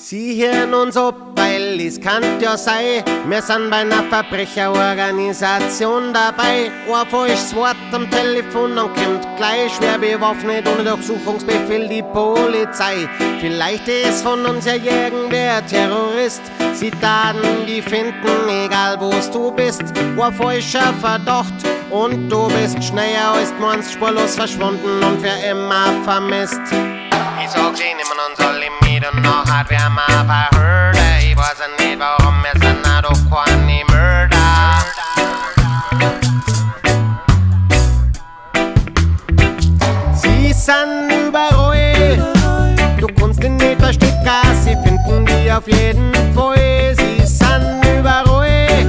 Sie hören uns ab, weil es kann ja sein, wir sind bei einer Verbrecherorganisation dabei. Ein falsches Wort am Telefon, dann kommt gleich schwer bewaffnet ohne Durchsuchungsbefehl die Polizei. Vielleicht ist von uns ja irgendwer Terrorist. Sie Daten, die finden, egal wo du bist. Ein falscher Verdacht und du bist schneller als du meinst, spurlos verschwunden und für immer vermisst. Ich sag, sie nehmen uns alle mit und nachher werden wir verhört. Ich weiß nicht warum, wir sind doch keine Mörder. Sie sind überall, du kannst ihn nicht verstecken, sie finden die auf jeden Fall. Sie sind überall,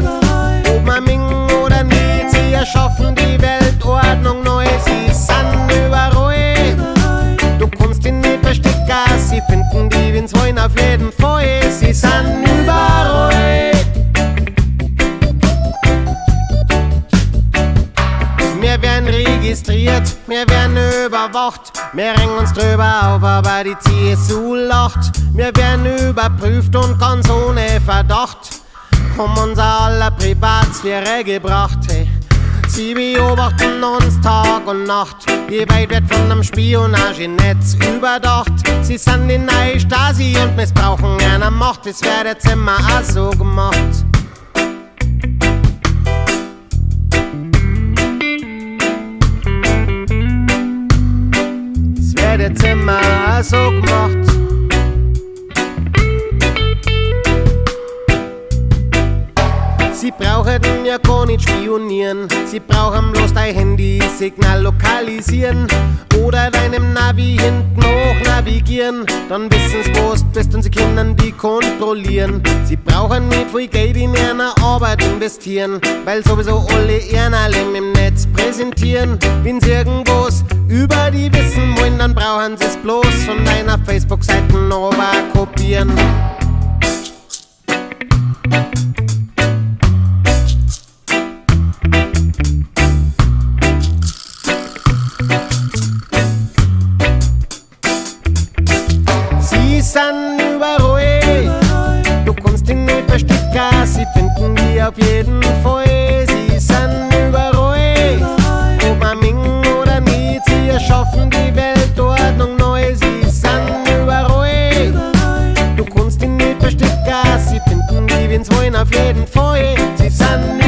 ob man mingen oder nicht, sie erschaffen die Weltordnung neu. Sie sind überall, du kannst ihn nicht verstecken, sie finden die, wenn's wollen, auf jeden Fall. Sie sind überall. Wir werden registriert, wir werden überwacht, wir regen uns drüber auf, aber die CSU lacht. Wir werden überprüft und ganz ohne Verdacht um unser aller Privatsphäre gebracht. Hey. Sie beobachten uns Tag und Nacht, die Welt wird von einem Spionagenetz überdacht. Sie sind die neue Stasi und missbrauchen einer Macht, es wird jetzt immer auch so gemacht. Es wird jetzt immer auch so gemacht. Sie brauchen ja gar nicht spionieren, sie brauchen bloß dein Handy-Signal lokalisieren oder deinem Navi hinten hoch navigieren. Dann wissen's, wo du bist und sie können die kontrollieren. Sie brauchen nicht viel Geld in ihre Arbeit investieren, weil sowieso alle ihren Leben im Netz präsentieren. Wenn sie irgendwas über die wissen wollen, dann brauchen sie's bloß von deiner Facebook-Seite aber kopieren. Sie sind überall, du kannst ihn nicht verstecken, sie finden die auf jeden Fall. Sie sind überall, ob man mingen oder nicht, sie erschaffen die Weltordnung neu. Sie sind überall, du kannst ihn nicht verstecken, sie finden die, wenn's wollen, auf jeden Fall. Sie sind